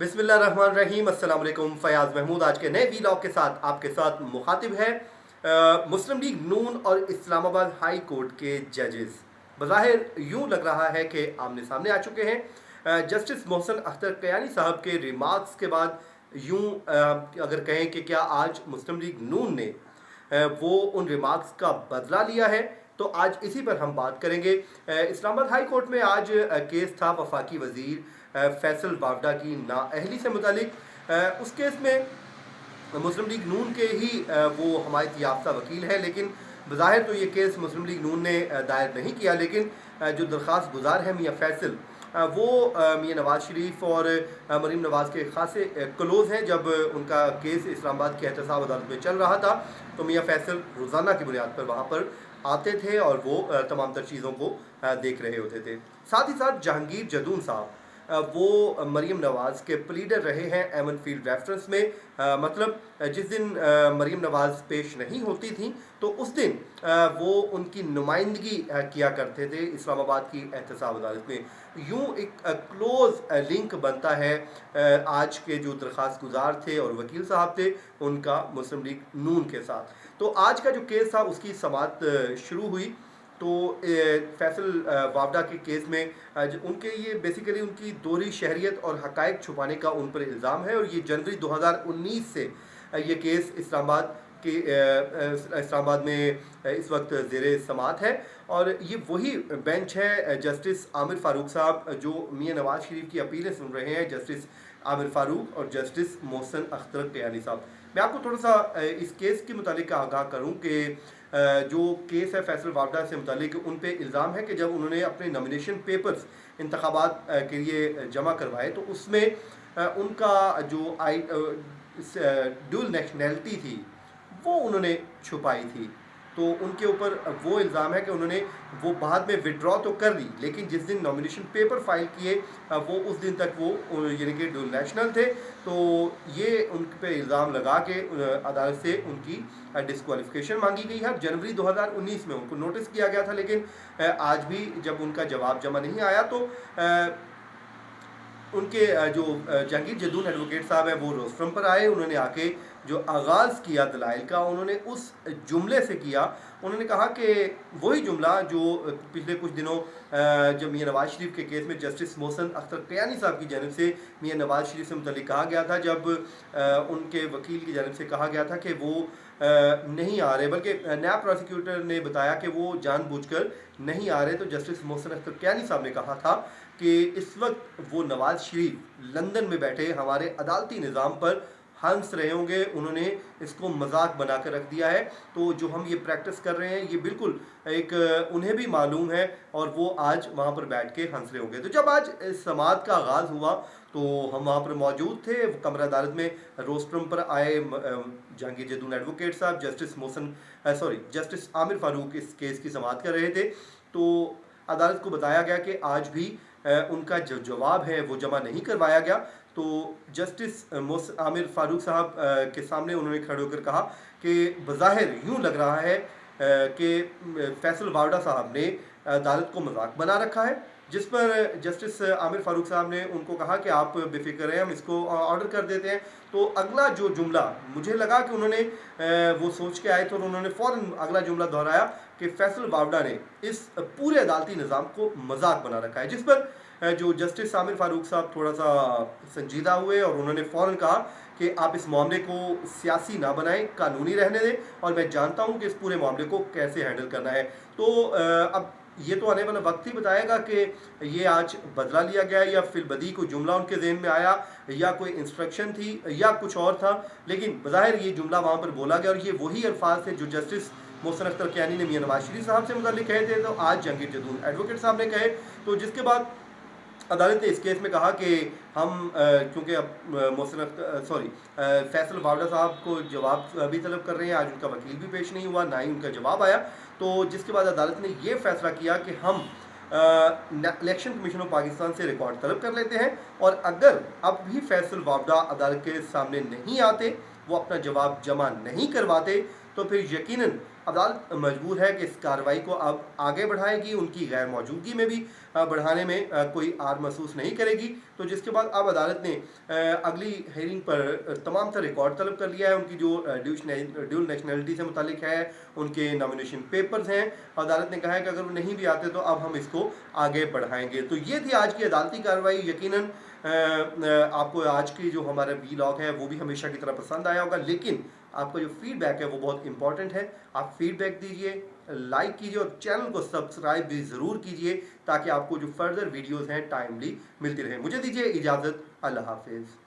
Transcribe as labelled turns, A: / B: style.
A: बिस्मिल्लाहिर्रहमानिर्रहीम। अस्सलाम वालेकुम। फ़याज़ महमूद आज के नए वीलॉग के साथ आपके साथ मुखातिब है। मुस्लिम लीग नून और इस्लामाबाद हाई कोर्ट के जजेस बज़ाहिर यूँ लग रहा है कि आमने सामने आ चुके हैं। जस्टिस मोहसिन अख्तर कयानी साहब के रिमार्क्स के बाद यूँ अगर कहें कि क्या आज मुस्लिम लीग नून ने वो उन रिमार्क्स का बदला लिया है, तो आज इसी पर हम बात करेंगे। इस्लामाबाद हाई कोर्ट में आज केस था वफाकी वज़ीर फैसल वावडा की नाअहली से मुतालिक। उस केस में मुस्लिम लीग नून के ही वो हमायत याफ्ता वकील है, लेकिन बज़ाहिर तो ये केस मुस्लिम लीग नून ने दायर नहीं किया, लेकिन जो दरख्वास्त गुजार है मियाँ फैसल, वो मियाँ नवाज़ शरीफ और मरीम नवाज़ के खासे क्लोज़ हैं। जब उनका केस इस्लामाबाद की एहतसाब अदालत में चल रहा था तो मियाँ फैसल रोज़ाना की बुनियाद पर वहाँ पर आते थे और वो तमाम तर चीज़ों को देख रहे होते थे। साथ ही साथ जहांगीर जदून साहब, वो मरीम नवाज़ के प्लीडर रहे हैं एमन फील्ड रेफरेंस में। मतलब जिस दिन मरीम नवाज़ पेश नहीं होती थी तो उस दिन वो उनकी नुमाइंदगी किया करते थे इस्लामाबाद की एहतसाब अदालत में। यूँ एक क्लोज़ लिंक बनता है आज के जो दरख्वास्त गुजार थे और वकील साहब थे उनका मुस्लिम लीग नून के साथ। तो आज का जो केस था उसकी समाअत शुरू हुई। तो फैसल वावडा के केस में उनके ये बेसिकली उनकी दोहरी शहरियत और हक़ाइक़ छुपाने का उन पर इल्ज़ाम है, और ये जनवरी 2019 से ये केस इस्लामाबाद में इस वक्त ज़ेरे समाअत है। और ये वही बेंच है जस्टिस आमिर फ़ारूक साहब जो मियाँ नवाज़ शरीफ की अपीलें सुन रहे हैं, जस्टिस आमिर फ़ारूक और जस्टिस मोहसिन अख्तर कयानी साहब। मैं आपको थोड़ा सा इस केस के मुतालिक आगाह करूँ कि जो केस है फैसल वावडा से मुतालिक, उन पे इल्ज़ाम है कि जब उन्होंने अपने नॉमिनेशन पेपर्स इंतखाबात के लिए जमा करवाए तो उसमें उनका जो ड्यूल नेशनैलिटी थी वो उन्होंने छुपाई थी। तो उनके ऊपर वो इल्ज़ाम है कि उन्होंने वो बाद में विड्रॉ तो कर ली, लेकिन जिस दिन नॉमिनेशन पेपर फाइल किए वो उस दिन तक वो यानी कि ड्यूल नेशनल थे। तो ये उन पे इल्ज़ाम लगा के अदालत से उनकी डिस्क्वालिफिकेशन मांगी गई है। जनवरी 2019 में उनको नोटिस किया गया था, लेकिन आज भी जब उनका जवाब जमा नहीं आया तो उनके जो जहांगीर जदून एडवोकेट साहब हैं वो रोस्ट्रम पर आए। उन्होंने आके जो आगाज़ किया दलाइल का, उन्होंने उस जुमले से किया। उन्होंने कहा कि वही जुमला जो पिछले कुछ दिनों जब मियाँ नवाज़ शरीफ के केस में जस्टिस मोहसिन अख्तर कयानी साहब की जानिब से मियाँ नवाज़ शरीफ से मुतल्लिक़ कहा गया था, जब उनके वकील की जानिब से कहा गया था कि वो नहीं आ रहे, बल्कि नया प्रोसिक्यूटर ने बताया कि वो जानबूझकर नहीं आ रहे। तो जस्टिस मोहसिन अख्तर कयानी साहब ने कहा था कि इस वक्त वो नवाज़ शरीफ लंदन में बैठे हमारे अदालती निज़ाम पर हंस रहे होंगे, उन्होंने इसको मजाक बना कर रख दिया है। तो जो हम ये प्रैक्टिस कर रहे हैं ये बिल्कुल एक उन्हें भी मालूम है और वो आज वहाँ पर बैठ के हंस रहे होंगे। तो जब आज समाअत का आगाज़ हुआ तो हम वहाँ पर मौजूद थे। कमरा अदालत में रोस्ट्रम पर आए जहांगीर जदून एडवोकेट साहब, जस्टिस आमिर फ़ारूक इस केस की समाअत कर रहे थे। तो अदालत को बताया गया कि आज भी उनका जो जवाब है वो जमा नहीं करवाया गया। तो जस्टिस आमिर फ़ारूक साहब के सामने उन्होंने खड़े होकर कहा कि बज़ाहिर यूँ लग रहा है कि फैसल वावडा साहब ने अदालत को मजाक बना रखा है, जिस पर जस्टिस आमिर फ़ारूक साहब ने उनको कहा कि आप बेफिक्र हैं, हम इसको ऑर्डर कर देते हैं। तो अगला जो जुमला मुझे लगा कि उन्होंने वो सोच के आए थे और उन्होंने फ़ौरन अगला जुमला दोहराया कि फैसल वावडा ने इस पूरे अदालती निज़ाम को मजाक बना रखा है, जिस पर जो जस्टिस आमिर फ़ारूक साहब थोड़ा सा संजीदा हुए और उन्होंने फ़ौरन कहा कि आप इस मामले को सियासी ना बनाएं, कानूनी रहने दें, और मैं जानता हूं कि इस पूरे मामले को कैसे हैंडल करना है। तो अब ये तो आने वाला वक्त ही बताएगा कि ये आज बदला लिया गया या फिलबदी को जुमला उनके ज़हन में आया या कोई इंस्ट्रक्शन थी या कुछ और था, लेकिन बज़ाहिर ये जुमला वहाँ पर बोला गया और ये वही अल्फाज थे जो जस्टिस मोहसिन अख्तर कयानी ने मियाँ नवाज़ शरीफ साहब से मुताल्लिक़ कहे थे, तो आज जहांगीर जदून एडवोकेट साहब ने कहे। तो जिसके बाद अदालत ने इस केस में कहा कि हम क्योंकि अब फैसल वावडा साहब को जवाब अभी तलब कर रहे हैं, आज उनका वकील भी पेश नहीं हुआ, ना ही उनका जवाब आया। तो जिसके बाद अदालत ने ये फैसला किया कि हम इलेक्शन कमीशन ऑफ पाकिस्तान से रिकॉर्ड तलब कर लेते हैं, और अगर अब भी फैसल वावडा अदालत के सामने नहीं आते, वो अपना जवाब जमा नहीं करवाते, तो फिर यकीनन अदालत मजबूर है कि इस कार्रवाई को अब आगे बढ़ाएगी। उनकी गैर मौजूदगी में भी बढ़ाने में कोई आर महसूस नहीं करेगी। तो जिसके बाद अब अदालत ने अगली हेयरिंग पर तमाम तरह रिकॉर्ड तलब कर लिया है। उनकी जो ड्यूल नेशनलिटी से मुतालिक है, उनके नॉमिनेशन पेपर्स हैं, अदालत ने कहा है कि अगर वो नहीं भी आते तो अब हम इसको आगे बढ़ाएंगे। तो ये थी आज की अदालती कार्रवाई। यकीनन आपको आज की जो हमारा वीलॉग है वो भी हमेशा की तरह पसंद आया होगा, लेकिन आपका जो फीडबैक है वो बहुत इंपॉर्टेंट है। आप फीडबैक दीजिए, लाइक कीजिए और चैनल को सब्सक्राइब भी ज़रूर कीजिए ताकि आपको जो फर्दर वीडियोस हैं टाइमली मिलती रहे। मुझे दीजिए इजाज़त। अल्लाह हाफिज़।